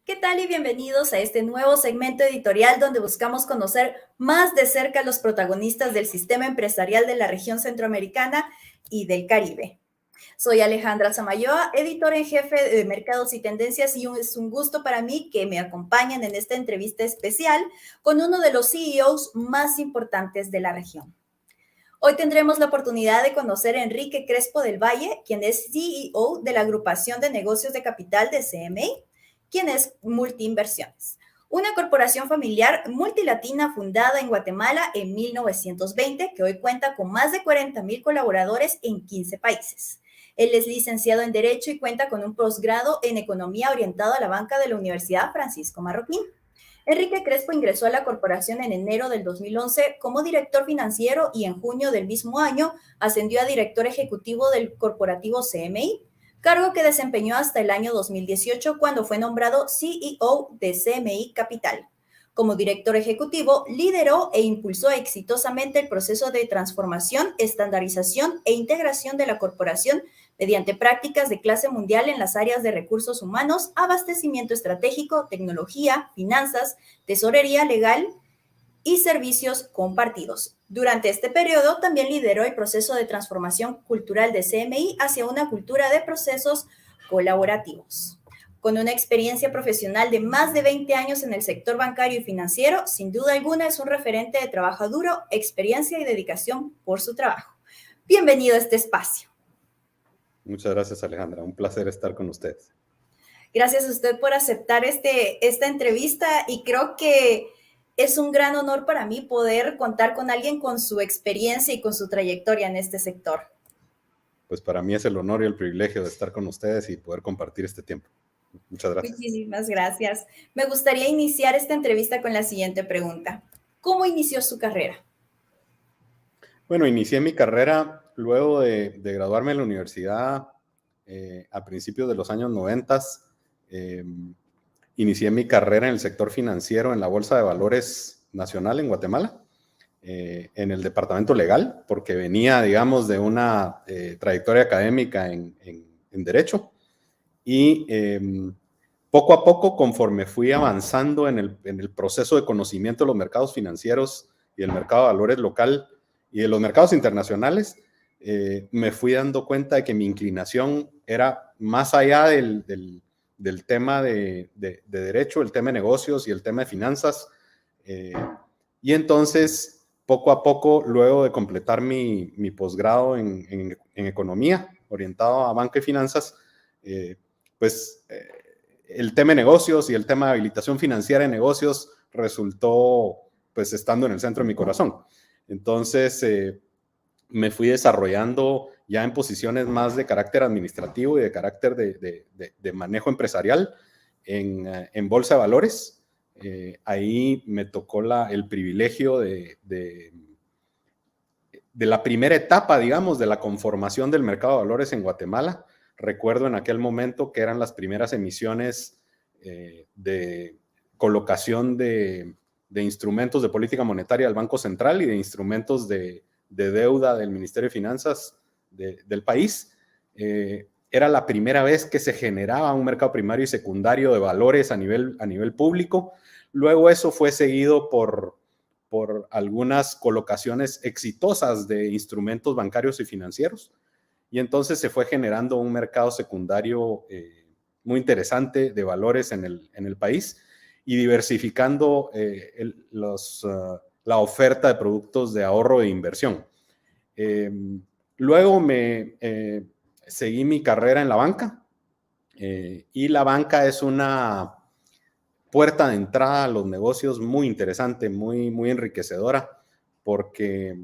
¿Qué tal y bienvenidos a este nuevo segmento editorial donde buscamos conocer más de cerca a los protagonistas del sistema empresarial de la región centroamericana y del Caribe? Soy Alejandra Samayoa, editora en jefe de Mercados y Tendencias, y es un gusto para mí que me acompañen en esta entrevista especial con uno de los CEOs más importantes de la región. Hoy tendremos la oportunidad de conocer a Enrique Crespo del Valle, quien es CEO de la Agrupación de Negocios de Capital de CMI, quien es Multiinversiones, una corporación familiar multilatina fundada en Guatemala en 1920, que hoy cuenta con más de 40,000 colaboradores en 15 países. Él es licenciado en Derecho y cuenta con un posgrado en Economía orientado a la banca de la Universidad Francisco Marroquín. Enrique Crespo ingresó a la corporación en enero del 2011 como director financiero y en junio del mismo año ascendió a director ejecutivo del corporativo CMI, cargo que desempeñó hasta el año 2018 cuando fue nombrado CEO de CMI Capital. Como director ejecutivo, lideró e impulsó exitosamente el proceso de transformación, estandarización e integración de la corporación mediante prácticas de clase mundial en las áreas de recursos humanos, abastecimiento estratégico, tecnología, finanzas, tesorería legal y servicios compartidos. Durante este periodo también lideró el proceso de transformación cultural de CMI hacia una cultura de procesos colaborativos. Con una experiencia profesional de más de 20 años en el sector bancario y financiero, sin duda alguna es un referente de trabajo duro, experiencia y dedicación por su trabajo. Bienvenido a este espacio. Muchas gracias, Alejandra. Un placer estar con ustedes. Gracias a usted por aceptar esta entrevista, y creo que es un gran honor para mí poder contar con alguien con su experiencia y con su trayectoria en este sector. Pues para mí es el honor y el privilegio de estar con ustedes y poder compartir este tiempo. Muchas gracias. Muchísimas gracias. Me gustaría iniciar esta entrevista con la siguiente pregunta. ¿Cómo inició su carrera? Bueno, inicié mi carrera luego de graduarme en la universidad a principios de los años 90. Inicié mi carrera en el sector financiero en la Bolsa de Valores Nacional en Guatemala, en el departamento legal, porque venía, digamos, de una trayectoria académica en Derecho. Y poco a poco, conforme fui avanzando en el proceso de conocimiento de los mercados financieros y el mercado de valores local y de los mercados internacionales, me fui dando cuenta de que mi inclinación era más allá del tema de derecho, el tema de negocios y el tema de finanzas. Y entonces, poco a poco, luego de completar mi posgrado en economía, orientado a banca y finanzas, el tema de negocios y el tema de habilitación financiera de negocios resultó pues estando en el centro de mi corazón. Entonces me fui desarrollando ya en posiciones más de carácter administrativo y de carácter de manejo empresarial en Bolsa de Valores. Ahí me tocó el privilegio de la primera etapa, digamos, de la conformación del mercado de valores en Guatemala. Recuerdo en aquel momento que eran las primeras emisiones de colocación de instrumentos de política monetaria del Banco Central y de instrumentos de deuda del Ministerio de Finanzas del país. Era la primera vez que se generaba un mercado primario y secundario de valores a nivel público. Luego eso fue seguido por algunas colocaciones exitosas de instrumentos bancarios y financieros. Y entonces se fue generando un mercado secundario muy interesante de valores en el país y diversificando la oferta de productos de ahorro e inversión. Luego seguí mi carrera en la banca y la banca es una puerta de entrada a los negocios muy interesante, muy, muy enriquecedora, porque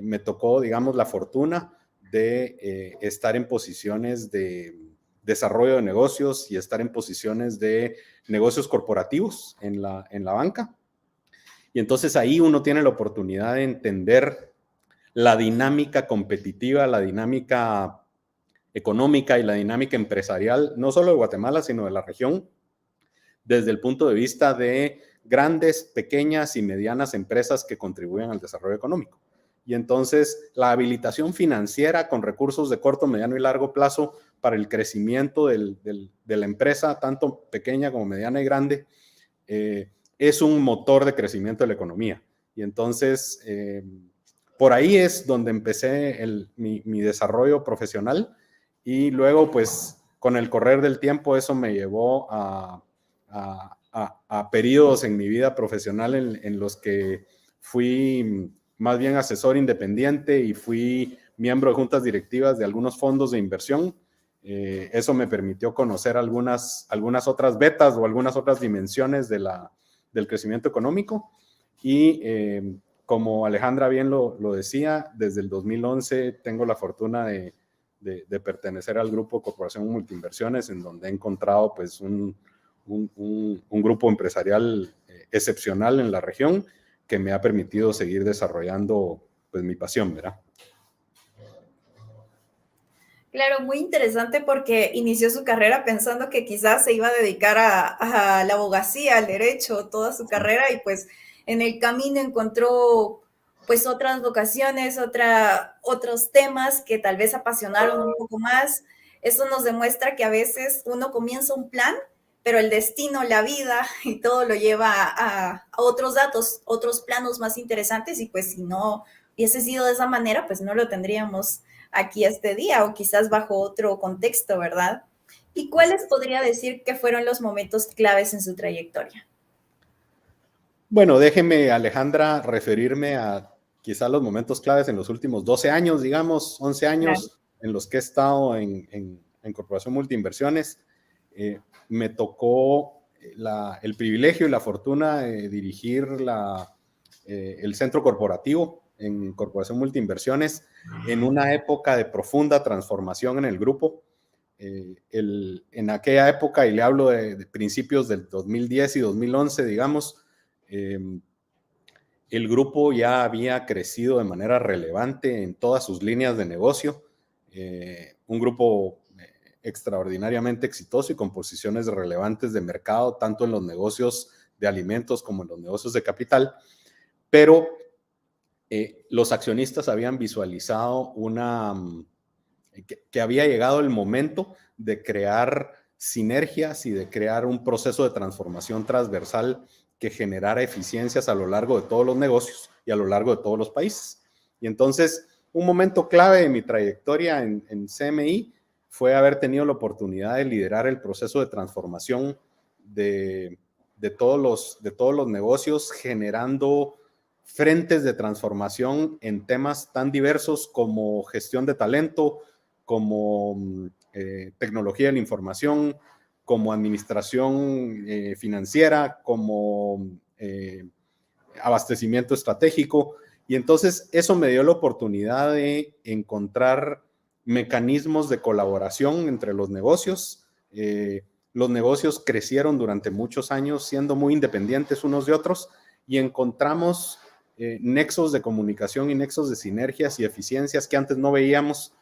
me tocó, digamos, la fortuna de estar en posiciones de desarrollo de negocios y estar en posiciones de negocios corporativos en la banca. Y entonces ahí uno tiene la oportunidad de entender la dinámica competitiva, la dinámica económica y la dinámica empresarial, no solo de Guatemala, sino de la región, desde el punto de vista de grandes, pequeñas y medianas empresas que contribuyen al desarrollo económico. Y entonces la habilitación financiera con recursos de corto, mediano y largo plazo para el crecimiento de la empresa, tanto pequeña como mediana y grande, es un motor de crecimiento de la economía. Y entonces, por ahí es donde empecé mi desarrollo profesional, y luego, pues, con el correr del tiempo, eso me llevó a periodos en mi vida profesional en los que fui más bien asesor independiente y fui miembro de juntas directivas de algunos fondos de inversión. Eso me permitió conocer algunas otras vetas o algunas otras dimensiones del crecimiento económico. Y como Alejandra bien lo decía, desde el 2011 tengo la fortuna de pertenecer al grupo Corporación Multinversiones, en donde he encontrado pues un grupo empresarial excepcional en la región, que me ha permitido seguir desarrollando pues mi pasión, ¿verdad? Claro, muy interesante porque inició su carrera pensando que quizás se iba a dedicar a la abogacía, al derecho, toda su carrera, y pues en el camino encontró pues otras vocaciones, otros temas que tal vez apasionaron un poco más. Eso nos demuestra que a veces uno comienza un plan, pero el destino, la vida y todo lo lleva a otros datos, otros planos más interesantes, y pues si no hubiese sido de esa manera, pues no lo tendríamos aquí este día, o quizás bajo otro contexto, ¿verdad? ¿Y cuáles podría decir que fueron los momentos claves en su trayectoria? Bueno, déjeme, Alejandra, referirme a quizás los momentos claves en los últimos 12 años, digamos, 11 años, claro, en los que he estado en Corporación Multinversiones. Me tocó el privilegio y la fortuna de dirigir el centro corporativo en Corporación Multinversiones en una época de profunda transformación en el grupo. En aquella época, y le hablo de principios del 2010 y 2011, digamos, el grupo ya había crecido de manera relevante en todas sus líneas de negocio. Un grupo extraordinariamente exitoso y con posiciones relevantes de mercado, tanto en los negocios de alimentos como en los negocios de capital. Pero los accionistas habían visualizado que había llegado el momento de crear sinergias y de crear un proceso de transformación transversal que generara eficiencias a lo largo de todos los negocios y a lo largo de todos los países. Y entonces, un momento clave de mi trayectoria en CMI fue haber tenido la oportunidad de liderar el proceso de transformación de todos los negocios, generando frentes de transformación en temas tan diversos como gestión de talento, como tecnología de la información, como administración financiera, como abastecimiento estratégico. Y entonces eso me dio la oportunidad de encontrar mecanismos de colaboración entre los negocios. Los negocios crecieron durante muchos años siendo muy independientes unos de otros, y encontramos nexos de comunicación y nexos de sinergias y eficiencias que antes no veíamos,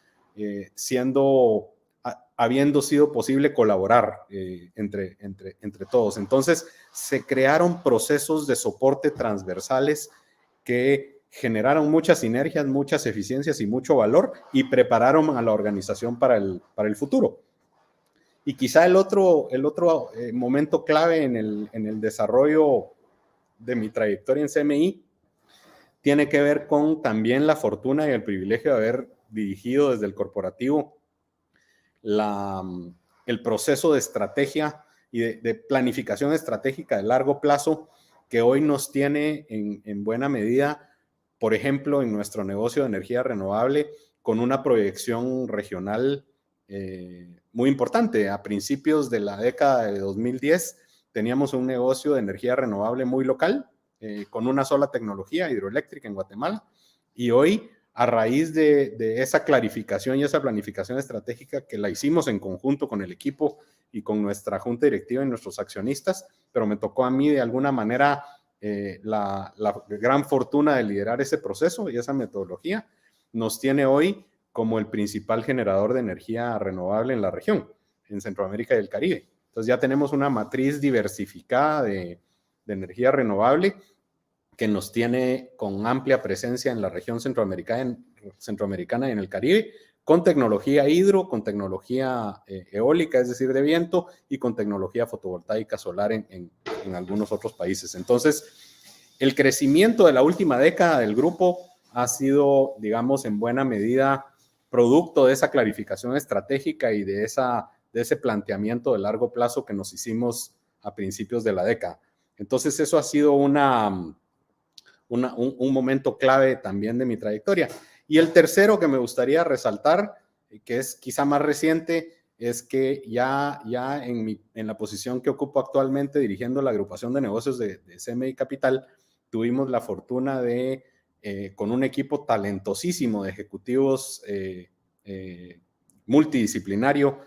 habiendo sido posible colaborar entre todos. Entonces, se crearon procesos de soporte transversales que generaron muchas sinergias, muchas eficiencias y mucho valor, y prepararon a la organización para el futuro. Y quizá el otro momento clave en el desarrollo de mi trayectoria en CMI tiene que ver con también la fortuna y el privilegio de haber dirigido desde el corporativo el proceso de estrategia y de planificación estratégica de largo plazo que hoy nos tiene en buena medida, por ejemplo, en nuestro negocio de energía renovable, con una proyección regional muy importante. A principios de la década de 2010 teníamos un negocio de energía renovable muy local, con una sola tecnología hidroeléctrica en Guatemala, y hoy, a raíz de esa clarificación y esa planificación estratégica que la hicimos en conjunto con el equipo y con nuestra junta directiva y nuestros accionistas, pero me tocó a mí de alguna manera la gran fortuna de liderar ese proceso y esa metodología, nos tiene hoy como el principal generador de energía renovable en la región, en Centroamérica y el Caribe. Entonces ya tenemos una matriz diversificada de energía renovable que nos tiene con amplia presencia en la región centroamericana y en el Caribe, con tecnología hidro, con tecnología eólica, es decir, de viento, y con tecnología fotovoltaica solar en algunos otros países. Entonces, el crecimiento de la última década del grupo ha sido, digamos, en buena medida producto de esa clarificación estratégica y de ese planteamiento de largo plazo que nos hicimos a principios de la década. Entonces, eso ha sido un momento clave también de mi trayectoria. Y el tercero que me gustaría resaltar, que es quizá más reciente, es que ya en la posición que ocupo actualmente dirigiendo la agrupación de negocios de CMI Capital, tuvimos la fortuna de, con un equipo talentosísimo de ejecutivos multidisciplinario,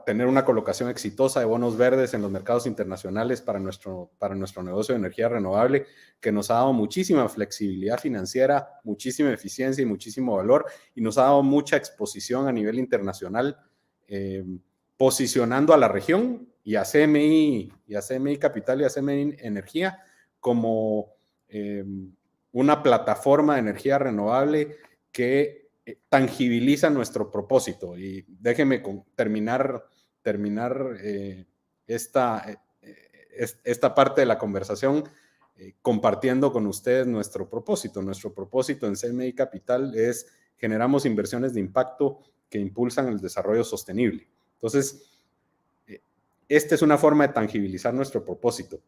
tener una colocación exitosa de bonos verdes en los mercados internacionales para nuestro negocio de energía renovable, que nos ha dado muchísima flexibilidad financiera, muchísima eficiencia y muchísimo valor, y nos ha dado mucha exposición a nivel internacional, posicionando a la región y a CMI Capital y a CMI Energía como una plataforma de energía renovable que tangibiliza nuestro propósito. Y déjenme terminar esta parte de la conversación compartiendo con ustedes nuestro propósito. Nuestro propósito en CMI Capital es: generamos inversiones de impacto que impulsan el desarrollo sostenible. Entonces, esta es una forma de tangibilizar nuestro propósito.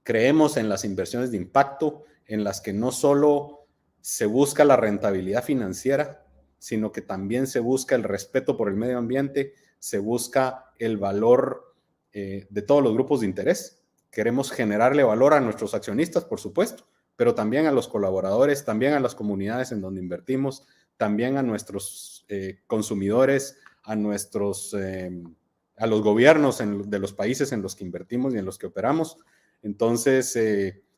Creemos en las inversiones de impacto, en las que no solo se busca la rentabilidad financiera, sino que también se busca el respeto por el medio ambiente, se busca el valor de todos los grupos de interés. Queremos generarle valor a nuestros accionistas, por supuesto, pero también a los colaboradores, también a las comunidades en donde invertimos, también a nuestros consumidores, a los gobiernos de los países en los que invertimos y en los que operamos. Entonces,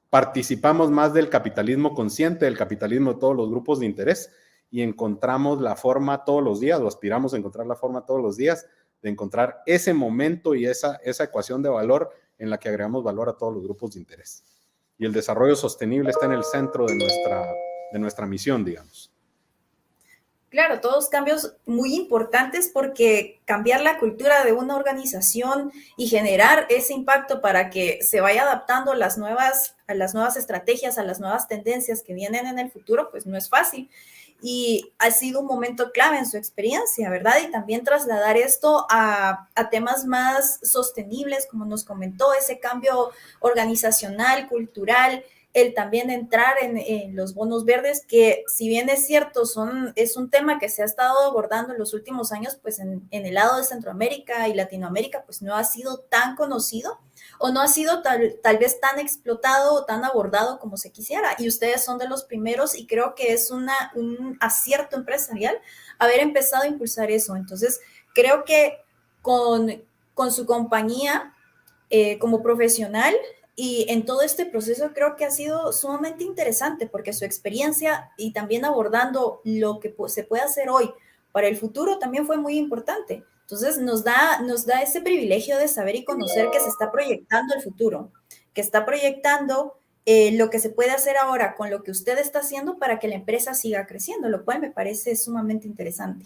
participamos más del capitalismo consciente, del capitalismo de todos los grupos de interés, y encontramos la forma todos los días, o aspiramos a encontrar la forma todos los días, de encontrar ese momento y esa ecuación de valor en la que agregamos valor a todos los grupos de interés. Y el desarrollo sostenible está en el centro de nuestra misión, digamos. Claro, todos cambios muy importantes, porque cambiar la cultura de una organización y generar ese impacto para que se vaya adaptando a las nuevas estrategias, a las nuevas tendencias que vienen en el futuro, pues no es fácil. Y ha sido un momento clave en su experiencia, ¿verdad? Y también trasladar esto a temas más sostenibles, como nos comentó, ese cambio organizacional, cultural, el también entrar en los bonos verdes, que si bien es cierto, es un tema que se ha estado abordando en los últimos años, pues en el lado de Centroamérica y Latinoamérica, pues no ha sido tan conocido, o no ha sido tal vez tan explotado o tan abordado como se quisiera. Y ustedes son de los primeros, y creo que es un acierto empresarial haber empezado a impulsar eso. Entonces, creo que con su compañía como profesional, y en todo este proceso, creo que ha sido sumamente interesante, porque su experiencia y también abordando lo que se puede hacer hoy para el futuro también fue muy importante. Entonces nos da ese privilegio de saber y conocer que se está proyectando el futuro, que está proyectando lo que se puede hacer ahora con lo que usted está haciendo para que la empresa siga creciendo, lo cual me parece sumamente interesante.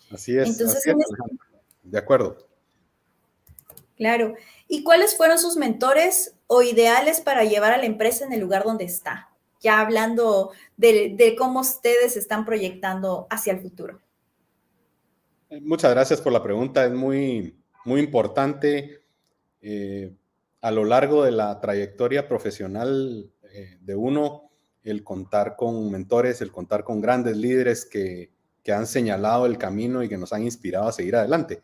Así es, Entonces, Alejandro. De acuerdo. Claro. ¿Y cuáles fueron sus mentores o ideales para llevar a la empresa en el lugar donde está? Ya hablando de cómo ustedes están proyectando hacia el futuro. Muchas gracias por la pregunta. Es muy, muy importante a lo largo de la trayectoria profesional de uno, el contar con mentores, el contar con grandes líderes que han señalado el camino y que nos han inspirado a seguir adelante.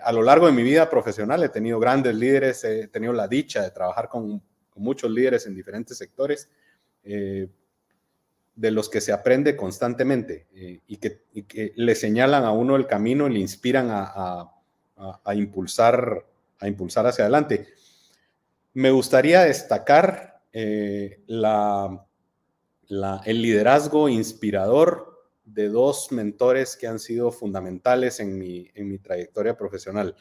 A lo largo de mi vida profesional he tenido grandes líderes, he tenido la dicha de trabajar con muchos líderes en diferentes sectores, de los que se aprende constantemente y que le señalan a uno el camino y le inspiran a impulsar hacia adelante. Me gustaría destacar el liderazgo inspirador de dos mentores que han sido fundamentales en mi trayectoria profesional.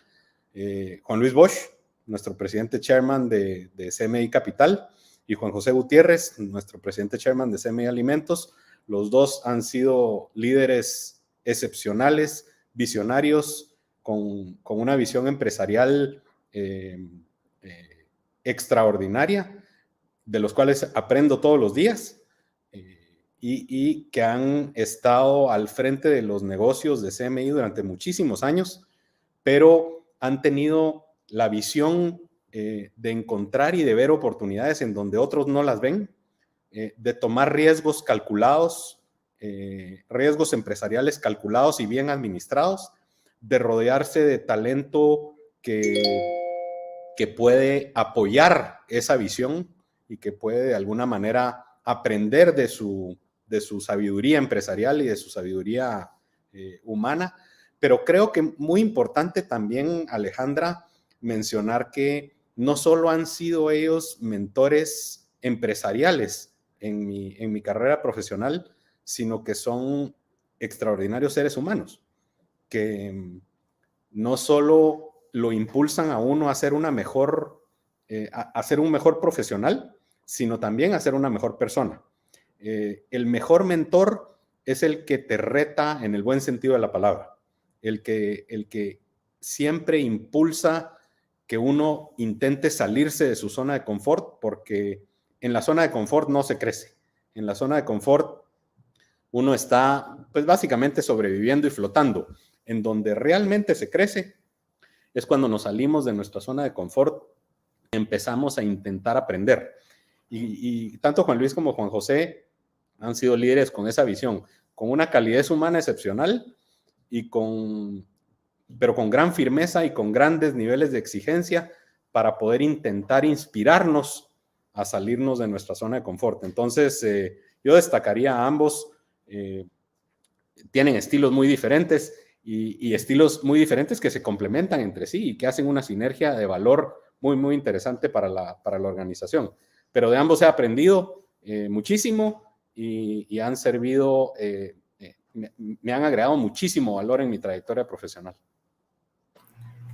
Juan Luis Bosch, nuestro presidente chairman de CMI Capital, y Juan José Gutiérrez, nuestro presidente chairman de CMI Alimentos. Los dos han sido líderes excepcionales, visionarios, con una visión empresarial extraordinaria, de los cuales aprendo todos los días, y que han estado al frente de los negocios de CMI durante muchísimos años, pero han tenido la visión de encontrar y de ver oportunidades en donde otros no las ven, de tomar riesgos calculados, riesgos empresariales calculados y bien administrados, de rodearse de talento que puede apoyar esa visión y que puede de alguna manera aprender de su sabiduría empresarial y de su sabiduría humana. Pero creo que muy importante también, Alejandra, mencionar que no solo han sido ellos mentores empresariales en mi carrera profesional, sino que son extraordinarios seres humanos, que no solo lo impulsan a uno a ser a ser un mejor profesional, sino también a ser una mejor persona. El mejor mentor es el que te reta en el buen sentido de la palabra, el que siempre impulsa que uno intente salirse de su zona de confort, porque en la zona de confort no se crece. En la zona de confort uno está, pues básicamente sobreviviendo y flotando. En donde realmente se crece es cuando nos salimos de nuestra zona de confort y empezamos a intentar aprender. Y tanto Juan Luis como Juan José han sido líderes con esa visión, con una calidez humana excepcional, pero con gran firmeza y con grandes niveles de exigencia para poder intentar inspirarnos a salirnos de nuestra zona de confort. Entonces, yo destacaría a ambos. Tienen estilos muy diferentes y estilos muy diferentes que se complementan entre sí y que hacen una sinergia de valor muy, muy interesante para la organización. Pero de ambos he aprendido muchísimo y han servido, me han agregado muchísimo valor en mi trayectoria profesional.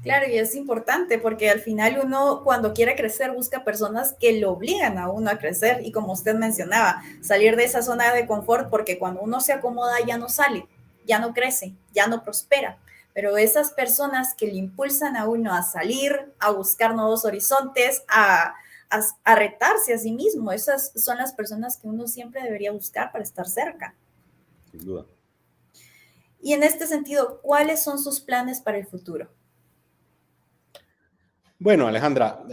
Claro, y es importante porque al final uno cuando quiere crecer busca personas que lo obligan a uno a crecer y como usted mencionaba, salir de esa zona de confort porque cuando uno se acomoda ya no sale, ya no crece, ya no prospera. Pero esas personas que le impulsan a uno a salir, a buscar nuevos horizontes, a retarse a sí mismo, esas son las personas que uno siempre debería buscar para estar cerca. Sin duda. Y en este sentido, ¿cuáles son sus planes para el futuro? Bueno, Alejandra,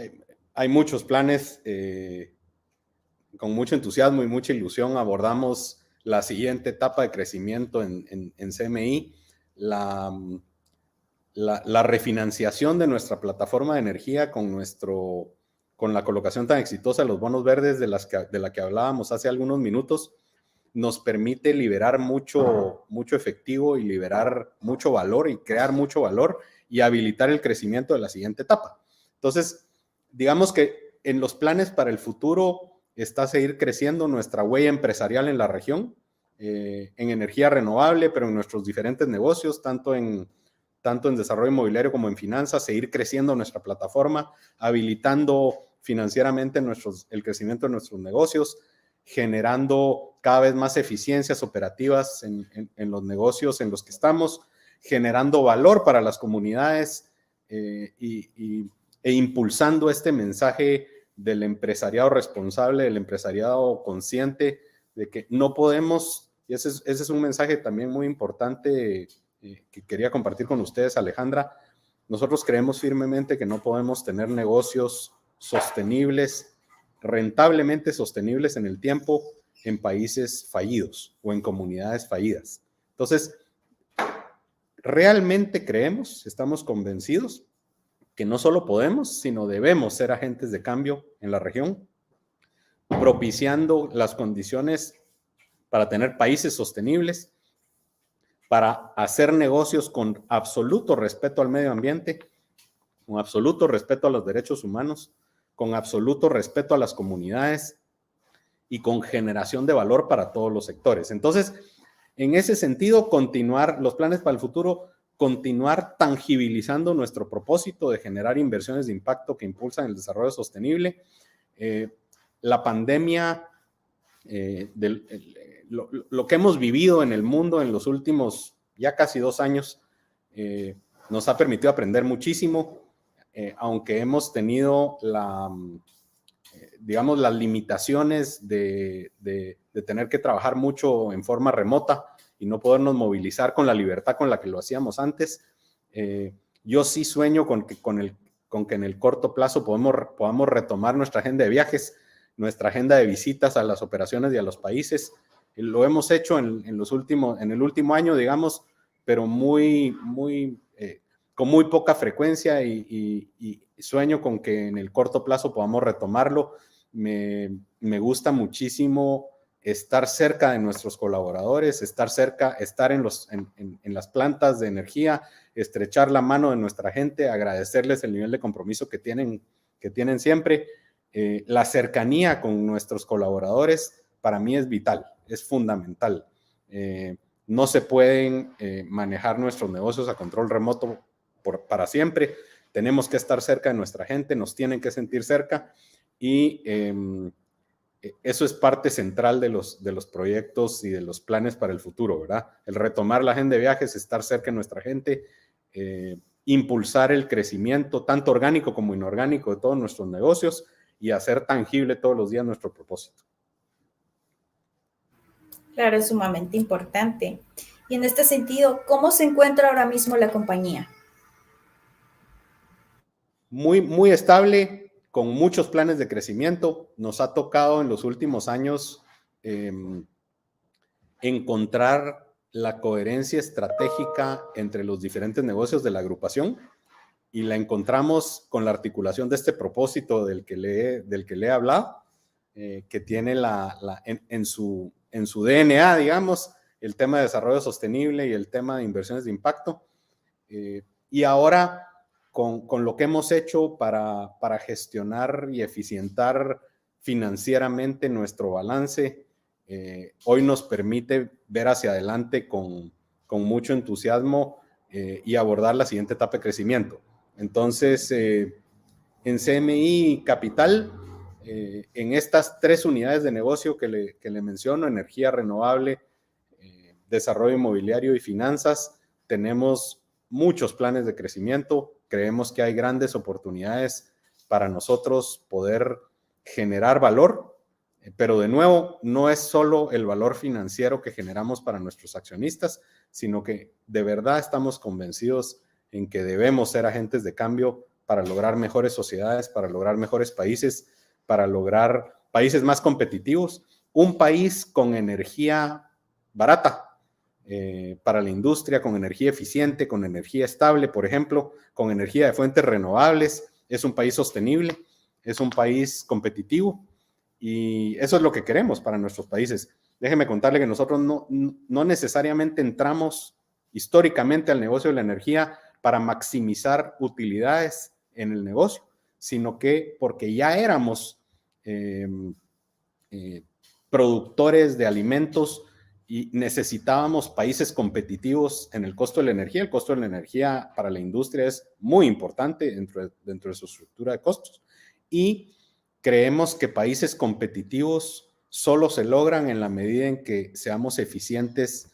hay muchos planes. Con mucho entusiasmo y mucha ilusión abordamos la siguiente etapa de crecimiento en CMI, la refinanciación de nuestra plataforma de energía con la colocación tan exitosa de los bonos verdes de la que hablábamos hace algunos minutos, nos permite liberar mucho efectivo y liberar mucho valor y crear mucho valor y habilitar el crecimiento de la siguiente etapa. Entonces, digamos que en los planes para el futuro está seguir creciendo nuestra huella empresarial en la región, en energía renovable, pero en nuestros diferentes negocios, tanto en desarrollo inmobiliario como en finanzas, seguir creciendo nuestra plataforma, habilitando financieramente el crecimiento de nuestros negocios, generando cada vez más eficiencias operativas en los negocios en los que estamos, generando valor para las comunidades e impulsando este mensaje del empresariado responsable, del empresariado consciente, de que no podemos, y ese es un mensaje también muy importante que quería compartir con ustedes, Alejandra. Nosotros creemos firmemente que no podemos tener negocios sostenibles, rentablemente sostenibles en el tiempo, en países fallidos o en comunidades fallidas. Entonces, realmente creemos, estamos convencidos que no solo podemos, sino debemos ser agentes de cambio en la región, propiciando las condiciones para tener países sostenibles, para hacer negocios con absoluto respeto al medio ambiente, con absoluto respeto a los derechos humanos, con absoluto respeto a las comunidades y con generación de valor para todos los sectores. Entonces, en ese sentido, continuar los planes para el futuro, continuar tangibilizando nuestro propósito de generar inversiones de impacto que impulsan el desarrollo sostenible. La pandemia lo que hemos vivido en el mundo en los últimos ya casi 2 años nos ha permitido aprender muchísimo, aunque hemos tenido digamos, las limitaciones de tener que trabajar mucho en forma remota y no podernos movilizar con la libertad con la que lo hacíamos antes. Yo sí sueño con que en el corto plazo podamos retomar nuestra agenda de viajes, nuestra agenda de visitas a las operaciones y a los países. Lo hemos hecho en el último año, digamos, pero con muy poca frecuencia y sueño con que en el corto plazo podamos retomarlo. Me gusta muchísimo estar cerca de nuestros colaboradores, estar en las plantas de energía, estrechar la mano de nuestra gente, agradecerles el nivel de compromiso que tienen siempre. La cercanía con nuestros colaboradores para mí es vital, es fundamental. No se pueden manejar nuestros negocios a control remoto para siempre. Tenemos que estar cerca de nuestra gente, nos tienen que sentir cerca y eso es parte central de los proyectos y de los planes para el futuro, ¿verdad? El retomar la agenda de viajes, estar cerca de nuestra gente, impulsar el crecimiento tanto orgánico como inorgánico de todos nuestros negocios y hacer tangible todos los días nuestro propósito. Claro, es sumamente importante. Y en este sentido, ¿cómo se encuentra ahora mismo la compañía? Muy, muy estable, con muchos planes de crecimiento. Nos ha tocado en los últimos años encontrar la coherencia estratégica entre los diferentes negocios de la agrupación y la encontramos con la articulación de este propósito del que le he hablado, que tiene en su DNA, digamos, el tema de desarrollo sostenible y el tema de inversiones de impacto. Y ahora, con lo que hemos hecho para gestionar y eficientar financieramente nuestro balance, hoy nos permite ver hacia adelante con mucho entusiasmo y abordar la siguiente etapa de crecimiento. Entonces, en CMI Capital, en estas 3 unidades de negocio que le menciono, energía renovable, desarrollo inmobiliario y finanzas, tenemos muchos planes de crecimiento. Creemos que hay grandes oportunidades para nosotros poder generar valor, pero de nuevo, no es solo el valor financiero que generamos para nuestros accionistas, sino que de verdad estamos convencidos en que debemos ser agentes de cambio para lograr mejores sociedades, para lograr mejores países, para lograr países más competitivos. Un país con energía barata para la industria, con energía eficiente, con energía estable, por ejemplo, con energía de fuentes renovables. Es un país sostenible, es un país competitivo y eso es lo que queremos para nuestros países. Déjeme contarle que nosotros no necesariamente entramos históricamente al negocio de la energía para maximizar utilidades en el negocio, sino que porque ya éramos productores de alimentos y necesitábamos países competitivos en el costo de la energía. El costo de la energía para la industria es muy importante dentro de su estructura de costos y creemos que países competitivos solo se logran en la medida en que seamos eficientes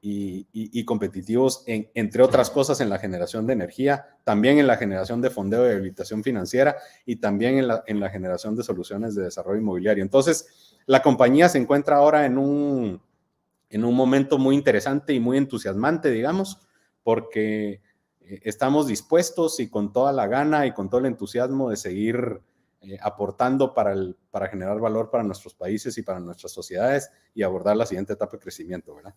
y competitivos, entre otras cosas, en la generación de energía, también en la generación de fondeo de habilitación financiera y también en la generación de soluciones de desarrollo inmobiliario. Entonces, la compañía se encuentra ahora en un momento muy interesante y muy entusiasmante, digamos, porque estamos dispuestos y con toda la gana y con todo el entusiasmo de seguir aportando para generar valor para nuestros países y para nuestras sociedades y abordar la siguiente etapa de crecimiento, ¿verdad?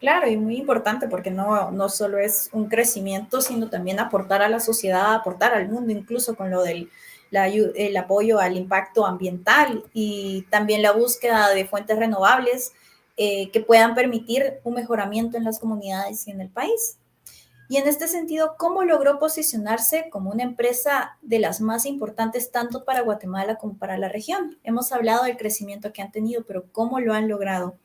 Claro, y muy importante porque no solo es un crecimiento, sino también aportar a la sociedad, aportar al mundo, incluso con lo del el apoyo al impacto ambiental y también la búsqueda de fuentes renovables que puedan permitir un mejoramiento en las comunidades y en el país. Y en este sentido, ¿cómo logró posicionarse como una empresa de las más importantes tanto para Guatemala como para la región? Hemos hablado del crecimiento que han tenido, pero ¿cómo lo han logrado?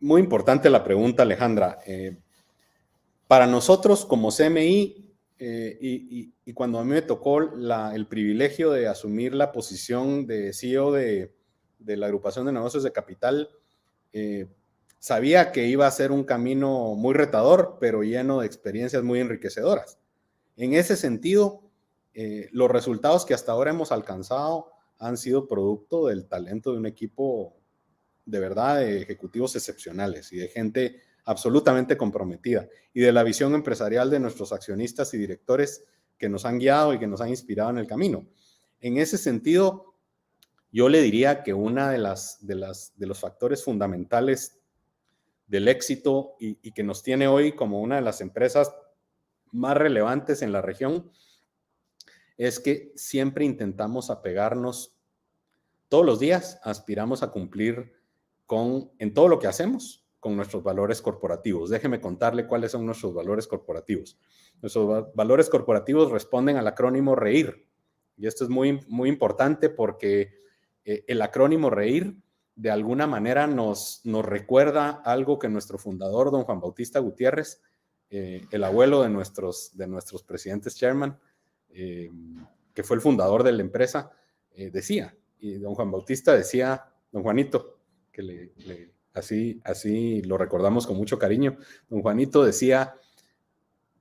Muy importante la pregunta, Alejandra. Para nosotros como CMI, y cuando a mí me tocó el privilegio de asumir la posición de CEO de la agrupación de negocios de capital, sabía que iba a ser un camino muy retador, pero lleno de experiencias muy enriquecedoras. En ese sentido, los resultados que hasta ahora hemos alcanzado han sido producto del talento de un equipo de verdad de ejecutivos excepcionales y de gente absolutamente comprometida, y de la visión empresarial de nuestros accionistas y directores que nos han guiado y que nos han inspirado en el camino. En ese sentido, yo le diría que una de los factores fundamentales del éxito y que nos tiene hoy como una de las empresas más relevantes en la región es que siempre intentamos apegarnos todos los días, aspiramos a cumplir en todo lo que hacemos con nuestros valores corporativos. Déjeme contarle cuáles son nuestros valores corporativos. Nuestros valores corporativos responden al acrónimo REIR. Y esto es muy, muy importante porque el acrónimo REIR de alguna manera nos recuerda algo que nuestro fundador, don Juan Bautista Gutiérrez, el abuelo de nuestros presidentes chairman, que fue el fundador de la empresa, decía. Y don Juan Bautista decía, don Juanito, que así lo recordamos con mucho cariño, don Juanito decía: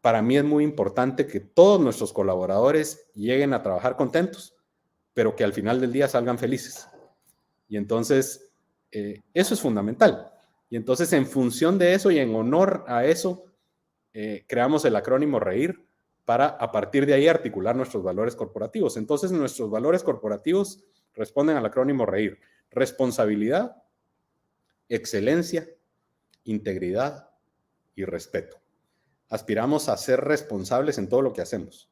para mí es muy importante que todos nuestros colaboradores lleguen a trabajar contentos, pero que al final del día salgan felices. Y entonces, eso es fundamental. Y entonces, en función de eso y en honor a eso, creamos el acrónimo REIR para, a partir de ahí, articular nuestros valores corporativos. Entonces, nuestros valores corporativos responden al acrónimo REIR: responsabilidad, excelencia, integridad y respeto. Aspiramos a ser responsables en todo lo que hacemos.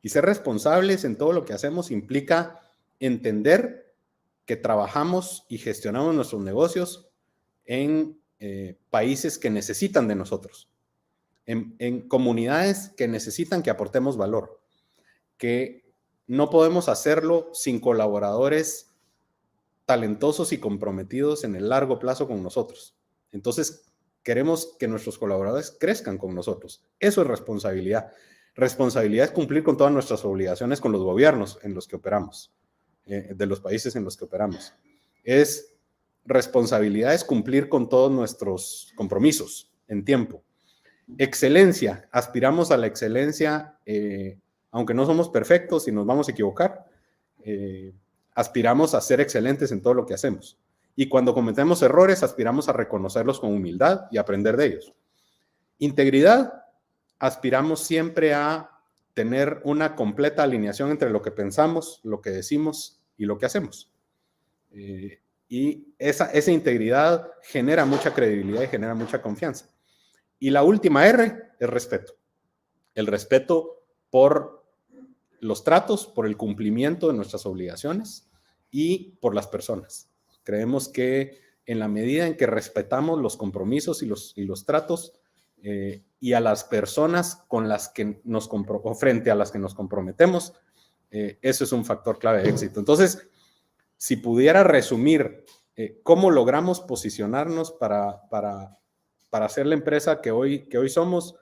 Y ser responsables en todo lo que hacemos implica entender que trabajamos y gestionamos nuestros negocios en países que necesitan de nosotros, en comunidades que necesitan que aportemos valor, que no podemos hacerlo sin colaboradores talentosos y comprometidos en el largo plazo con nosotros. Entonces, queremos que nuestros colaboradores crezcan con nosotros. Eso es responsabilidad. Responsabilidad es cumplir con todas nuestras obligaciones con los gobiernos en los que operamos, de los países en los que operamos. Responsabilidad es cumplir con todos nuestros compromisos en tiempo. Excelencia, aspiramos a la excelencia, aunque no somos perfectos y nos vamos a equivocar, aspiramos a ser excelentes en todo lo que hacemos. Y cuando cometemos errores, aspiramos a reconocerlos con humildad y aprender de ellos. Integridad, aspiramos siempre a tener una completa alineación entre lo que pensamos, lo que decimos y lo que hacemos. Y esa integridad genera mucha credibilidad y genera mucha confianza. Y la última R es respeto. El respeto por los tratos, por el cumplimiento de nuestras obligaciones y por las personas. Creemos que en la medida en que respetamos los compromisos y los tratos y a las personas con las que o frente a las que nos comprometemos, eso es un factor clave de éxito. Entonces, si pudiera resumir cómo logramos posicionarnos para ser la empresa que hoy somos,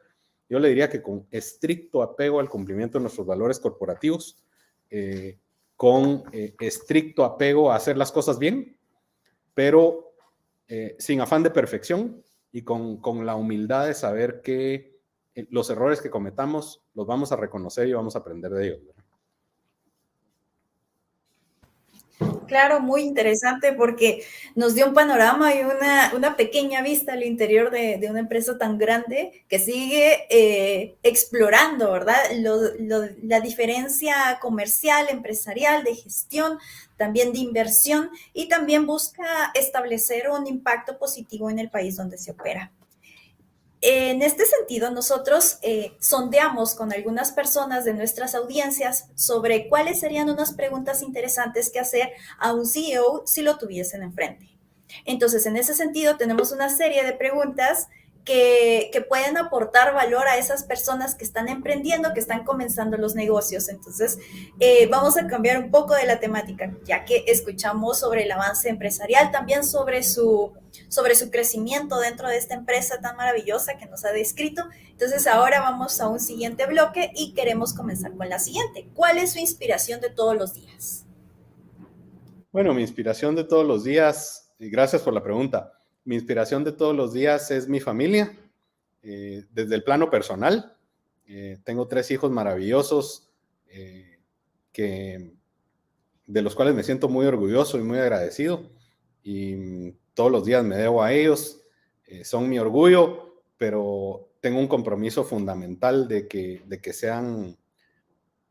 yo le diría que con estricto apego al cumplimiento de nuestros valores corporativos, con estricto apego a hacer las cosas bien, pero sin afán de perfección y con la humildad de saber que los errores que cometamos los vamos a reconocer y vamos a aprender de ellos, ¿verdad? Claro, muy interesante porque nos dio un panorama y una pequeña vista al interior de una empresa tan grande que sigue explorando, ¿verdad? La diferencia comercial, empresarial, de gestión, también de inversión, y también busca establecer un impacto positivo en el país donde se opera. En este sentido, nosotros sondeamos con algunas personas de nuestras audiencias sobre cuáles serían unas preguntas interesantes que hacer a un CEO si lo tuviesen enfrente. Entonces, en ese sentido, tenemos una serie de preguntas que pueden aportar valor a esas personas que están emprendiendo, que están comenzando los negocios. Entonces, vamos a cambiar un poco de la temática, ya que escuchamos sobre el avance empresarial, también sobre su crecimiento dentro de esta empresa tan maravillosa que nos ha descrito. Entonces, ahora vamos a un siguiente bloque y queremos comenzar con la siguiente. ¿Cuál es su inspiración de todos los días? Bueno, mi inspiración de todos los días, y gracias por la pregunta, mi inspiración de todos los días es mi familia, desde el plano personal. Tengo 3 hijos maravillosos de los cuales me siento muy orgulloso y muy agradecido, y todos los días me debo a ellos. Son mi orgullo, pero tengo un compromiso fundamental de que sean,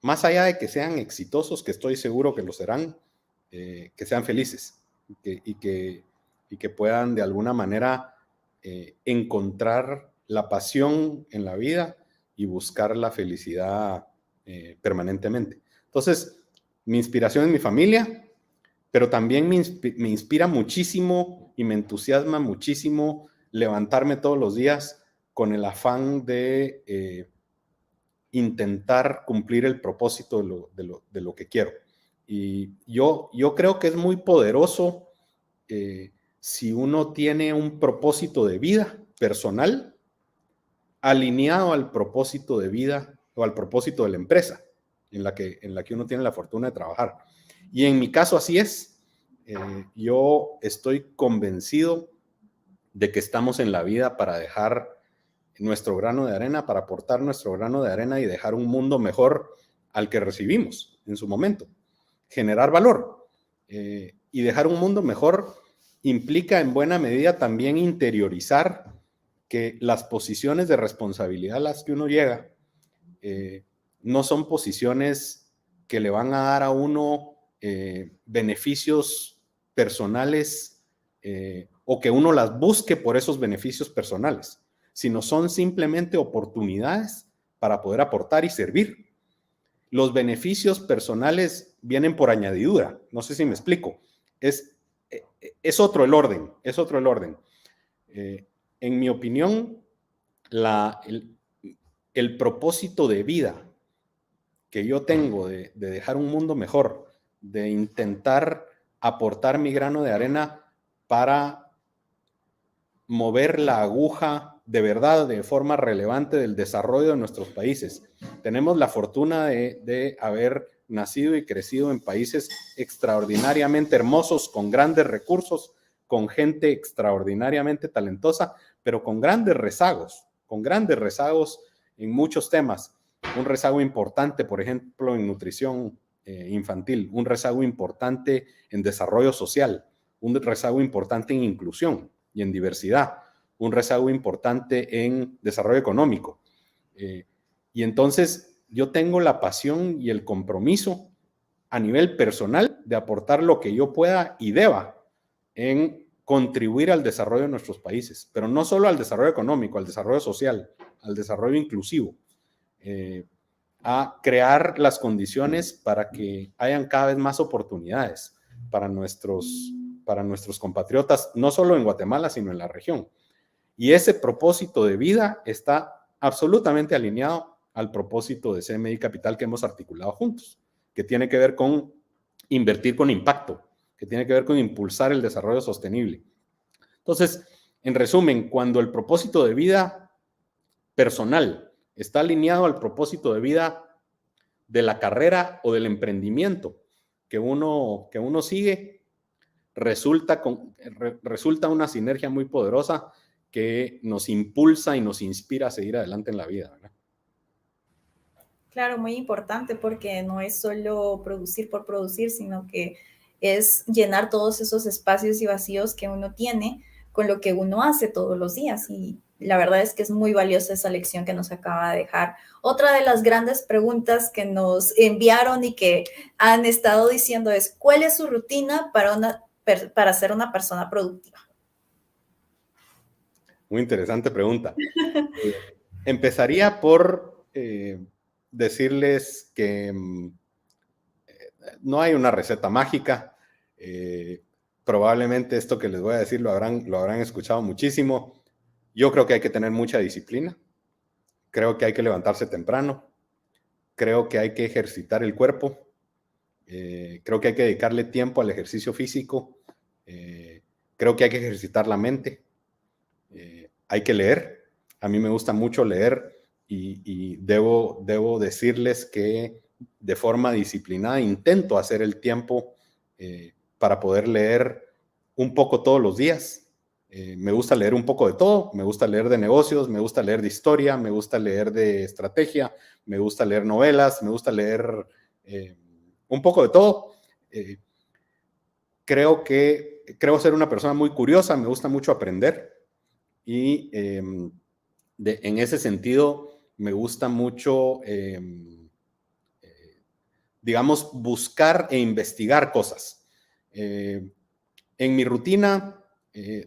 más allá de que sean exitosos, que estoy seguro que lo serán, que sean felices y que puedan de alguna manera encontrar la pasión en la vida y buscar la felicidad permanentemente. Entonces, mi inspiración es mi familia, pero también me inspira muchísimo y me entusiasma muchísimo levantarme todos los días con el afán de intentar cumplir el propósito de lo que quiero. Y yo creo que es muy poderoso si uno tiene un propósito de vida personal alineado al propósito de vida o al propósito de la empresa en la que uno tiene la fortuna de trabajar. Y en mi caso así es. Yo estoy convencido de que estamos en la vida para dejar nuestro grano de arena, para aportar nuestro grano de arena y dejar un mundo mejor al que recibimos en su momento. Generar valor. Y dejar un mundo mejor implica en buena medida también interiorizar que las posiciones de responsabilidad a las que uno llega no son posiciones que le van a dar a uno beneficios personales o que uno las busque por esos beneficios personales, sino son simplemente oportunidades para poder aportar y servir. Los beneficios personales vienen por añadidura, no sé si me explico. Es otro el orden, es otro el orden. En mi opinión, el propósito de vida que yo tengo de dejar un mundo mejor, de intentar aportar mi grano de arena para mover la aguja de verdad, de forma relevante del desarrollo de nuestros países. Tenemos la fortuna de haber nacido y crecido en países extraordinariamente hermosos, con grandes recursos, con gente extraordinariamente talentosa, pero con grandes rezagos en muchos temas. Un rezago importante, por ejemplo, en nutrición infantil, un rezago importante en desarrollo social, un rezago importante en inclusión y en diversidad, un rezago importante en desarrollo económico. Y entonces yo tengo la pasión y el compromiso a nivel personal de aportar lo que yo pueda y deba en contribuir al desarrollo de nuestros países, pero no solo al desarrollo económico, al desarrollo social, al desarrollo inclusivo, a crear las condiciones para que hayan cada vez más oportunidades para nuestros compatriotas, no solo en Guatemala, sino en la región. Y ese propósito de vida está absolutamente alineado al propósito de CMI Capital que hemos articulado juntos, que tiene que ver con invertir con impacto, que tiene que ver con impulsar el desarrollo sostenible. Entonces, en resumen, cuando el propósito de vida personal está alineado al propósito de vida de la carrera o del emprendimiento que uno sigue, resulta una sinergia muy poderosa que nos impulsa y nos inspira a seguir adelante en la vida, ¿verdad? Claro, muy importante porque no es solo producir por producir, sino que es llenar todos esos espacios y vacíos que uno tiene con lo que uno hace todos los días. Y la verdad es que es muy valiosa esa lección que nos acaba de dejar. Otra de las grandes preguntas que nos enviaron y que han estado diciendo es, ¿cuál es su rutina para ser una persona productiva? Muy interesante pregunta. Empezaría por decirles que no hay una receta mágica. Probablemente esto que les voy a decir lo habrán escuchado muchísimo. Yo creo que hay que tener mucha disciplina, creo que hay que levantarse temprano, creo que hay que ejercitar el cuerpo, creo que hay que dedicarle tiempo al ejercicio físico, creo que hay que ejercitar la mente, hay que leer. A mí me gusta mucho leer y debo decirles que de forma disciplinada intento hacer el tiempo para poder leer un poco todos los días. Me gusta leer un poco de todo, me gusta leer de negocios, me gusta leer de historia, me gusta leer de estrategia, me gusta leer novelas, me gusta leer un poco de todo. Creo ser una persona muy curiosa, me gusta mucho aprender y en ese sentido me gusta mucho, digamos, buscar e investigar cosas. En mi rutina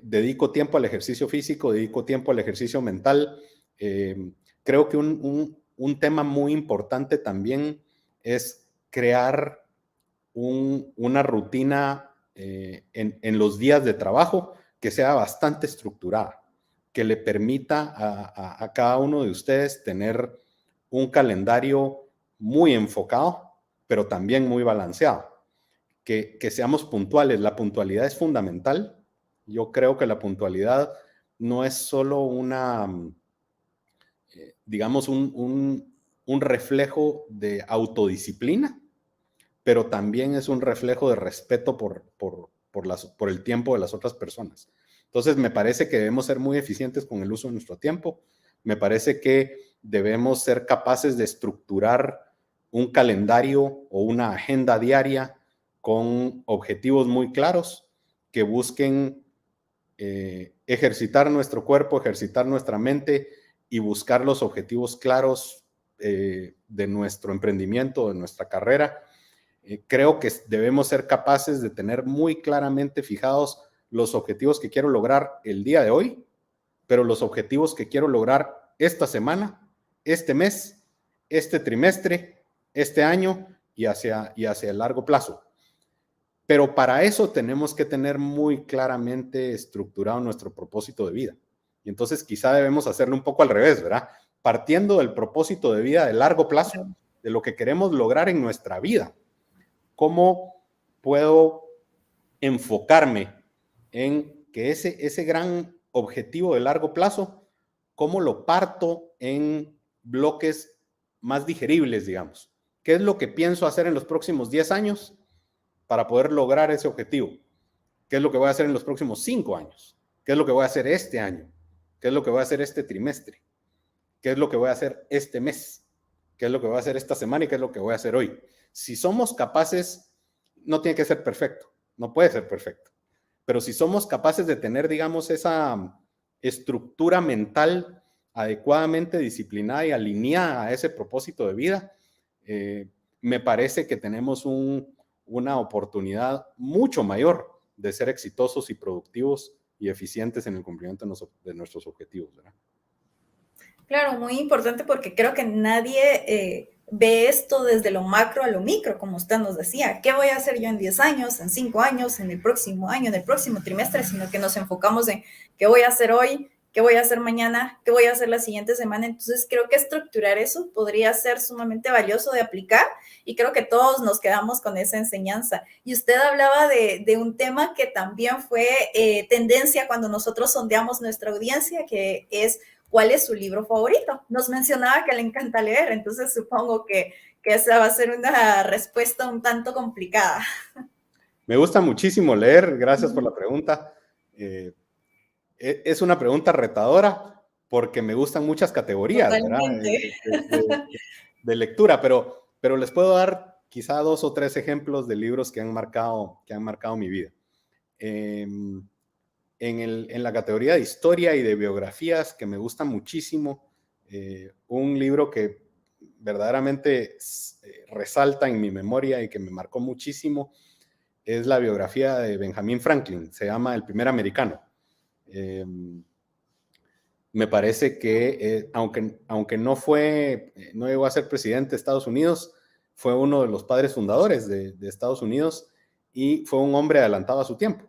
dedico tiempo al ejercicio físico, dedico tiempo al ejercicio mental. Creo que un tema muy importante también es crear una rutina en los días de trabajo que sea bastante estructurada, que le permita a cada uno de ustedes tener un calendario muy enfocado, pero también muy balanceado. Que seamos puntuales. La puntualidad es fundamental. Yo creo que la puntualidad no es solo digamos, un reflejo de autodisciplina, pero también es un reflejo de respeto por el tiempo de las otras personas. Entonces, me parece que debemos ser muy eficientes con el uso de nuestro tiempo. Me parece que debemos ser capaces de estructurar un calendario o una agenda diaria con objetivos muy claros que busquen ejercitar nuestro cuerpo, ejercitar nuestra mente y buscar los objetivos claros de nuestro emprendimiento, de nuestra carrera. Creo que debemos ser capaces de tener muy claramente fijados los objetivos que quiero lograr el día de hoy, pero los objetivos que quiero lograr esta semana, este mes, este trimestre, este año y hacia el largo plazo. Pero para eso tenemos que tener muy claramente estructurado nuestro propósito de vida. Y entonces quizá debemos hacerlo un poco al revés, ¿verdad? Partiendo del propósito de vida de largo plazo, de lo que queremos lograr en nuestra vida. ¿Cómo puedo enfocarme en que ese gran objetivo de largo plazo, cómo lo parto en bloques más digeribles, digamos? ¿Qué es lo que pienso hacer en los próximos 10 años para poder lograr ese objetivo? ¿Qué es lo que voy a hacer en los próximos 5 años? ¿Qué es lo que voy a hacer este año? ¿Qué es lo que voy a hacer este trimestre? ¿Qué es lo que voy a hacer este mes? ¿Qué es lo que voy a hacer esta semana y qué es lo que voy a hacer hoy? Si somos capaces, no tiene que ser perfecto, no puede ser perfecto, pero si somos capaces de tener, digamos, esa estructura mental adecuadamente disciplinada y alineada a ese propósito de vida, me parece que tenemos una oportunidad mucho mayor de ser exitosos y productivos y eficientes en el cumplimiento de nuestros objetivos, ¿verdad? Claro, muy importante porque creo que nadie ve esto desde lo macro a lo micro, como usted nos decía. ¿Qué voy a hacer yo en 10 años, en 5 años, en el próximo año, en el próximo trimestre? Sino que nos enfocamos en qué voy a hacer hoy, qué voy a hacer mañana, qué voy a hacer la siguiente semana. Entonces creo que estructurar eso podría ser sumamente valioso de aplicar y creo que todos nos quedamos con esa enseñanza. Y usted hablaba de un tema que también fue tendencia cuando nosotros sondeamos nuestra audiencia, que es ¿cuál es su libro favorito? Nos mencionaba que le encanta leer, entonces supongo que esa va a ser una respuesta un tanto complicada. Me gusta muchísimo leer, gracias por la pregunta. Es una pregunta retadora porque me gustan muchas categorías, ¿verdad? De lectura, pero les puedo dar quizá 2 o 3 ejemplos de libros que han marcado mi vida. En la categoría de historia y de biografías, que me gusta muchísimo, un libro que verdaderamente resalta en mi memoria y que me marcó muchísimo es la biografía de Benjamin Franklin, se llama El primer americano. Me parece que aunque no llegó a ser presidente de Estados Unidos, fue uno de los padres fundadores de Estados Unidos y fue un hombre adelantado a su tiempo.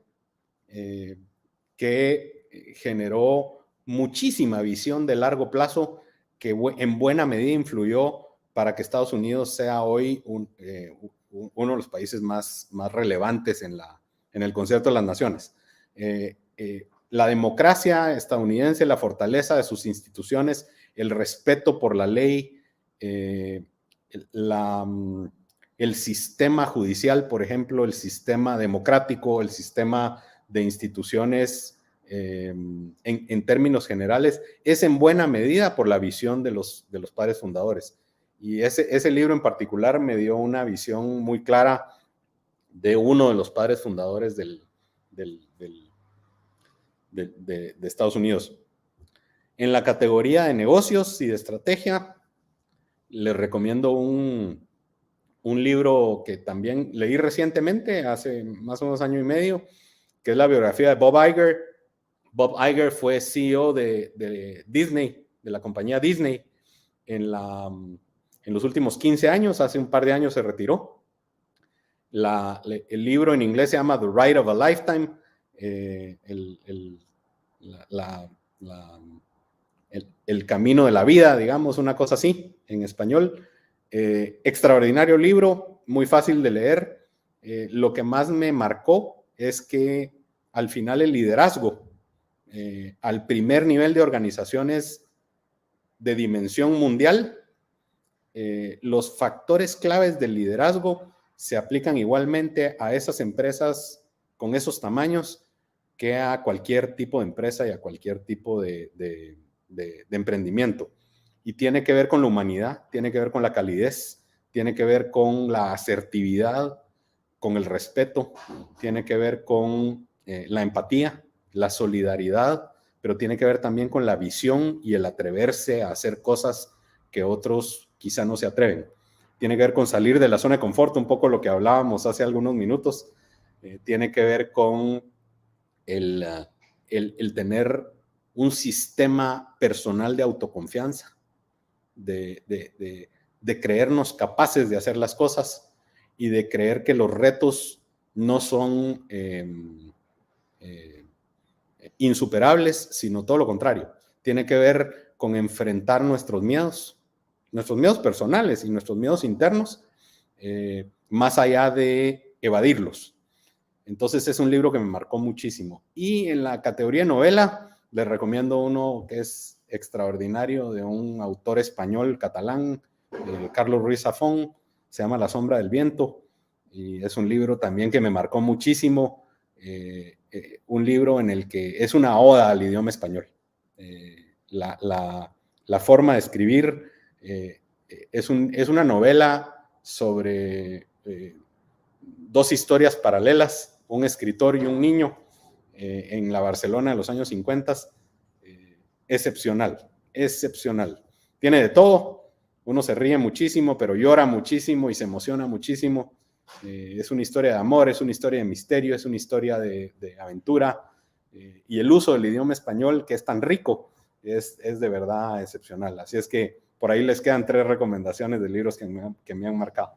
Que generó muchísima visión de largo plazo que en buena medida influyó para que Estados Unidos sea hoy uno de los países más relevantes en el concierto de las naciones. La democracia estadounidense, la fortaleza de sus instituciones, el respeto por la ley, el sistema judicial, por ejemplo, el sistema democrático, el sistema de instituciones en términos generales, es en buena medida por la visión de los padres fundadores. Y ese libro en particular me dio una visión muy clara de uno de los padres fundadores de Estados Unidos. En la categoría de negocios y de estrategia, les recomiendo un libro que también leí recientemente, hace más o menos año y medio, que es la biografía de Bob Iger. Bob Iger fue CEO de Disney, de la compañía Disney, en los últimos 15 años. Hace un par de años se retiró. El libro en inglés se llama The Ride of a Lifetime, el camino de la vida, digamos, una cosa así, en español. Extraordinario libro, muy fácil de leer. Lo que más me marcó es que al final el liderazgo, al primer nivel de organizaciones de dimensión mundial, los factores claves del liderazgo se aplican igualmente a esas empresas con esos tamaños que a cualquier tipo de empresa y a cualquier tipo de emprendimiento. Y tiene que ver con la humanidad, tiene que ver con la calidez, tiene que ver con la asertividad, con el respeto, tiene que ver con la empatía, la solidaridad, pero tiene que ver también con la visión y el atreverse a hacer cosas que otros quizá no se atreven. Tiene que ver con salir de la zona de confort, un poco lo que hablábamos hace algunos minutos. Tiene que ver con el tener un sistema personal de autoconfianza, de creernos capaces de hacer las cosas y de creer que los retos no son insuperables, sino todo lo contrario. Tiene que ver con enfrentar nuestros miedos personales y nuestros miedos internos, más allá de evadirlos. Entonces es un libro que me marcó muchísimo. Y en la categoría novela, les recomiendo uno que es extraordinario, de un autor español, catalán, Carlos Ruiz Zafón, se llama La sombra del viento, y es un libro también que me marcó muchísimo, un libro en el que es una oda al idioma español. La forma de escribir es una novela sobre dos historias paralelas, un escritor y un niño en la Barcelona de los años 50. Excepcional. Tiene de todo, uno se ríe muchísimo, pero llora muchísimo y se emociona muchísimo. Es una historia de amor, es una historia de misterio, es una historia de aventura, y el uso del idioma español, que es tan rico, es de verdad excepcional. Así es que por ahí les quedan 3 recomendaciones de libros que me han marcado.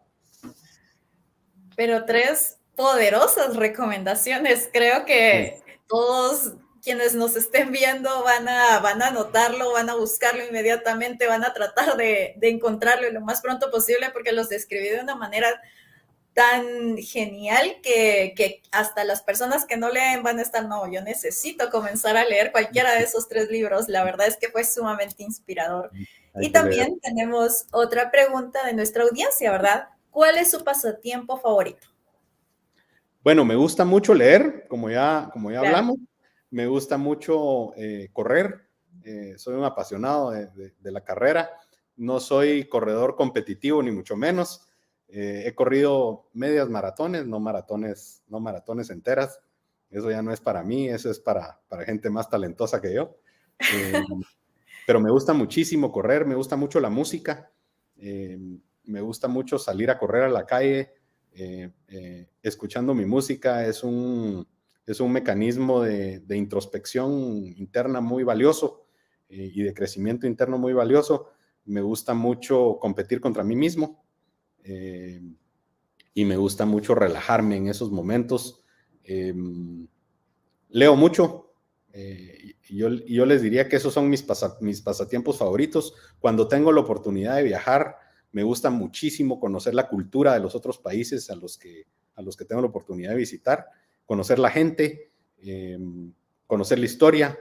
Pero 3 poderosas recomendaciones. Creo que todos quienes nos estén viendo van a anotarlo, van a buscarlo inmediatamente, van a tratar de encontrarlo lo más pronto posible, porque los describí de una manera tan genial que hasta las personas que no leen van a estar, no, yo necesito comenzar a leer cualquiera de esos 3 libros. La verdad es que fue sumamente inspirador. Y también tenemos otra pregunta de nuestra audiencia, ¿verdad? ¿Cuál es su pasatiempo favorito? Bueno, me gusta mucho leer, como ya Claro. hablamos. Me gusta mucho correr. Soy un apasionado de la carrera. No soy corredor competitivo, ni mucho menos. He corrido medias maratones, no maratones enteras. Eso ya no es para mí, eso es para gente más talentosa que yo. Pero me gusta muchísimo correr, me gusta mucho la música, me gusta mucho salir a correr a la calle, escuchando mi música. Es un mecanismo de introspección interna muy valioso, y de crecimiento interno muy valioso. Me gusta mucho competir contra mí mismo, y me gusta mucho relajarme en esos momentos. Leo mucho, Y yo les diría que esos son mis pasatiempos favoritos. Cuando tengo la oportunidad de viajar, me gusta muchísimo conocer la cultura de los otros países a los que tengo la oportunidad de visitar, conocer la gente, conocer la historia.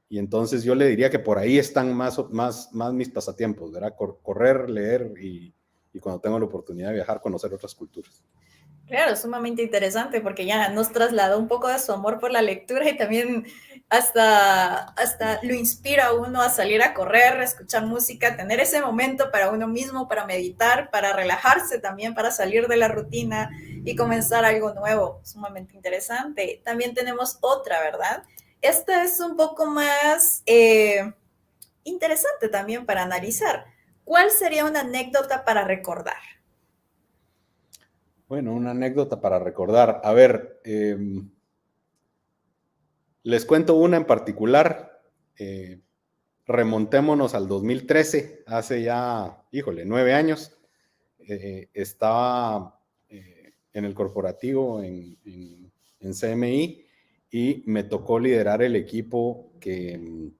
Y entonces yo le diría que por ahí están más mis pasatiempos, ¿verdad? Correr, leer y cuando tengo la oportunidad de viajar, conocer otras culturas. Claro, sumamente interesante porque ya nos trasladó un poco de su amor por la lectura y también hasta lo inspira a uno a salir a correr, a escuchar música, tener ese momento para uno mismo, para meditar, para relajarse también, para salir de la rutina y comenzar algo nuevo, sumamente interesante. También tenemos otra, ¿verdad? Esta es un poco más interesante también para analizar. ¿Cuál sería una anécdota para recordar? Bueno, una anécdota para recordar. A ver, les cuento una en particular. Remontémonos al 2013, hace ya, 9 años. Estaba en el corporativo en CMI y me tocó liderar el equipo que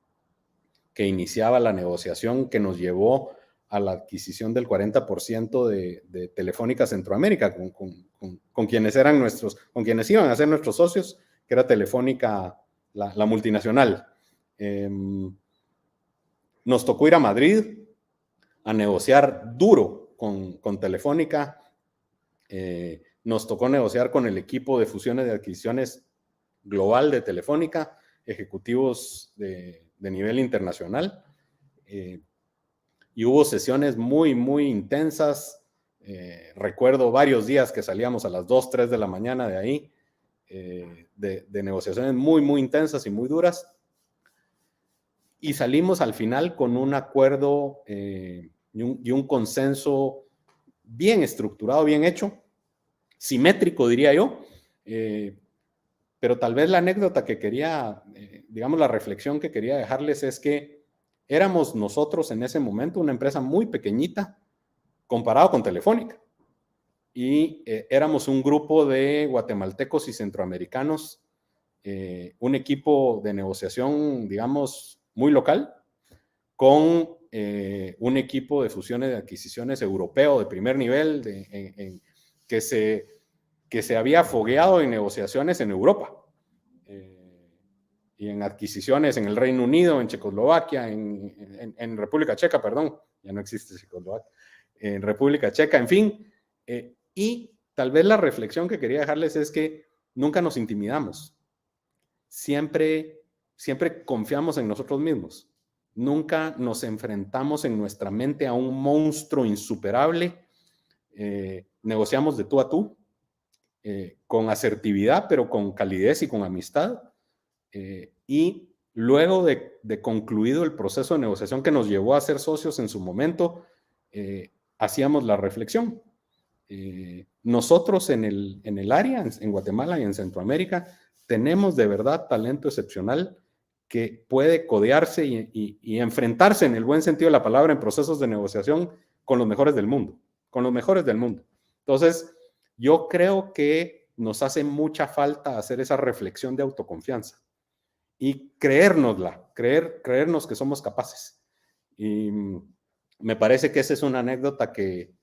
iniciaba la negociación que nos llevó a la adquisición del 40% de Telefónica Centroamérica, con quienes iban a ser nuestros socios, que era Telefónica, la multinacional. Nos tocó ir a Madrid a negociar duro con Telefónica. Nos tocó negociar con el equipo de fusiones y adquisiciones global de Telefónica, ejecutivos de nivel internacional. Y hubo sesiones muy, muy intensas. Recuerdo varios días que salíamos a las 2, 3 de la mañana de ahí, de negociaciones muy, muy intensas y muy duras. Y salimos al final con un acuerdo y un consenso bien estructurado, bien hecho, simétrico, diría yo. Pero tal vez la anécdota que quería, digamos, la reflexión que quería dejarles es que éramos nosotros en ese momento una empresa muy pequeñita comparado con Telefónica. Y éramos un grupo de guatemaltecos y centroamericanos, un equipo de negociación, digamos, muy local, con un equipo de fusiones y adquisiciones europeo de primer nivel que se había fogueado en negociaciones en Europa y en adquisiciones en el Reino Unido, en Checoslovaquia, en República Checa, perdón, ya no existe Checoslovaquia, en República Checa, en fin. Y tal vez la reflexión que quería dejarles es que nunca nos intimidamos. Siempre confiamos en nosotros mismos. Nunca nos enfrentamos en nuestra mente a un monstruo insuperable. Negociamos de tú a tú, con asertividad, pero con calidez y con amistad. Y luego de concluido el proceso de negociación que nos llevó a ser socios en su momento, hacíamos la reflexión. Nosotros en el área, en Guatemala y en Centroamérica, tenemos de verdad talento excepcional que puede codearse y enfrentarse en el buen sentido de la palabra en procesos de negociación con los mejores del mundo, Entonces, yo creo que nos hace mucha falta hacer esa reflexión de autoconfianza y creernos que somos capaces. Y me parece que esa es una anécdota que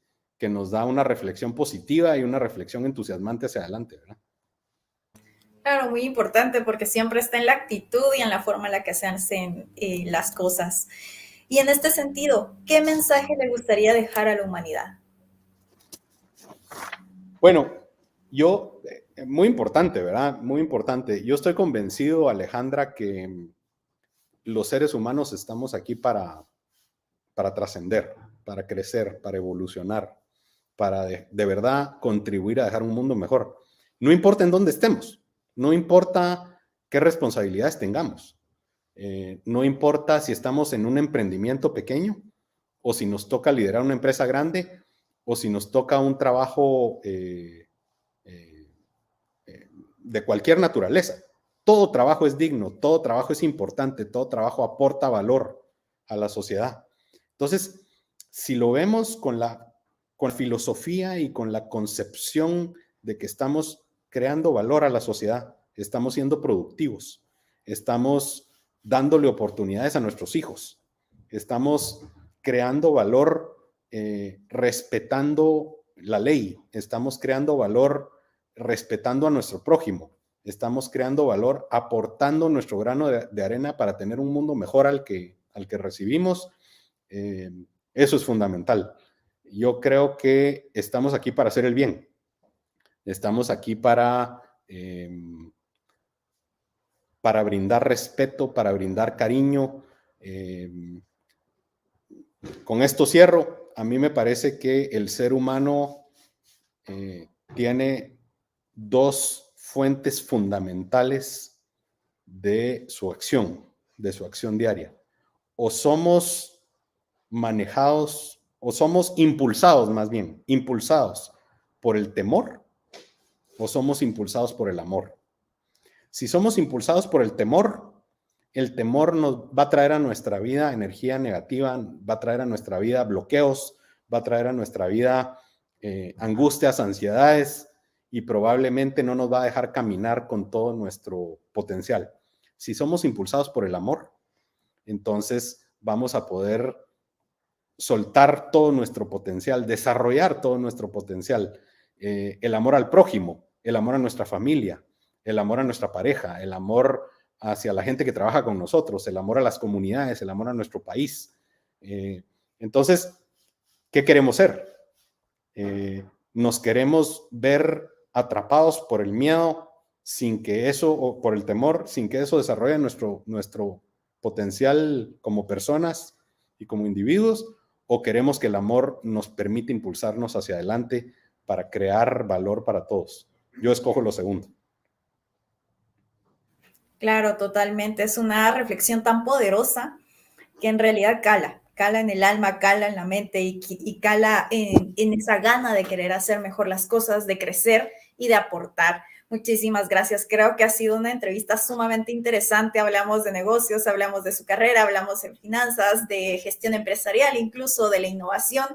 nos da una reflexión positiva y una reflexión entusiasmante hacia adelante, ¿verdad? Claro, muy importante porque siempre está en la actitud y en la forma en la que se hacen las cosas. Y en este sentido, ¿qué mensaje le gustaría dejar a la humanidad? Bueno, muy importante, ¿verdad? Muy importante. Yo estoy convencido, Alejandra, que los seres humanos estamos aquí para trascender, para crecer, para evolucionar, para de verdad contribuir a dejar un mundo mejor. No importa en dónde estemos, no importa qué responsabilidades tengamos, no importa si estamos en un emprendimiento pequeño o si nos toca liderar una empresa grande o si nos toca un trabajo de cualquier naturaleza. Todo trabajo es digno, todo trabajo es importante, todo trabajo aporta valor a la sociedad. Entonces, si lo vemos con la filosofía y con la concepción de que estamos creando valor a la sociedad, estamos siendo productivos, estamos dándole oportunidades a nuestros hijos. Estamos creando valor respetando la ley. Estamos creando valor respetando a nuestro prójimo. Estamos creando valor aportando nuestro grano de arena para tener un mundo mejor al que recibimos. Eso es fundamental. Yo creo que estamos aquí para hacer el bien. Estamos aquí para brindar respeto, para brindar cariño. Con esto cierro. A mí me parece que el ser humano tiene dos fuentes fundamentales de su acción diaria. O somos manejados, o somos impulsados más bien, impulsados por el temor, o somos impulsados por el amor. Si somos impulsados por el temor nos va a traer a nuestra vida energía negativa, va a traer a nuestra vida bloqueos, va a traer a nuestra vida angustias, ansiedades, y probablemente no nos va a dejar caminar con todo nuestro potencial. Si somos impulsados por el amor, entonces vamos a poder soltar todo nuestro potencial, desarrollar todo nuestro potencial. El amor al prójimo, el amor a nuestra familia, el amor a nuestra pareja, el amor hacia la gente que trabaja con nosotros, el amor a las comunidades, el amor a nuestro país. Entonces, ¿qué queremos ser? Nos queremos ver atrapados por el miedo sin que eso, o por el temor, sin que eso desarrolle nuestro potencial como personas y como individuos, o queremos que el amor nos permita impulsarnos hacia adelante para crear valor para todos. Yo escojo lo segundo. Claro, totalmente. Es una reflexión tan poderosa que en realidad cala en el alma, cala en la mente y cala en esa gana de querer hacer mejor las cosas, de crecer y de aportar. Muchísimas gracias. Creo que ha sido una entrevista sumamente interesante. Hablamos de negocios, hablamos de su carrera, hablamos de finanzas, de gestión empresarial, incluso de la innovación,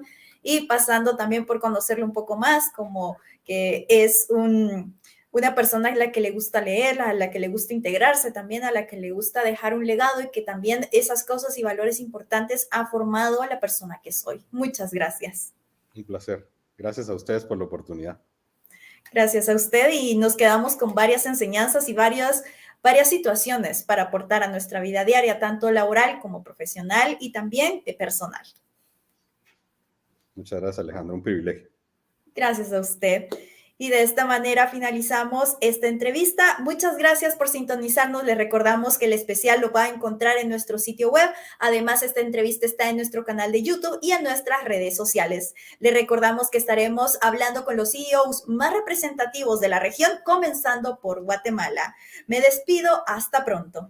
y pasando también por conocerlo un poco más, como que es una persona a la que le gusta leer, a la que le gusta integrarse también, a la que le gusta dejar un legado, y que también esas cosas y valores importantes ha formado a la persona que soy. Muchas gracias. Un placer. Gracias a ustedes por la oportunidad. Gracias a usted, y nos quedamos con varias enseñanzas y varias situaciones para aportar a nuestra vida diaria, tanto laboral como profesional y también personal. Muchas gracias, Alejandra. Un privilegio. Gracias a usted. Y de esta manera finalizamos esta entrevista. Muchas gracias por sintonizarnos. Les recordamos que el especial lo va a encontrar en nuestro sitio web. Además, esta entrevista está en nuestro canal de YouTube y en nuestras redes sociales. Les recordamos que estaremos hablando con los CEOs más representativos de la región, comenzando por Guatemala. Me despido. Hasta pronto.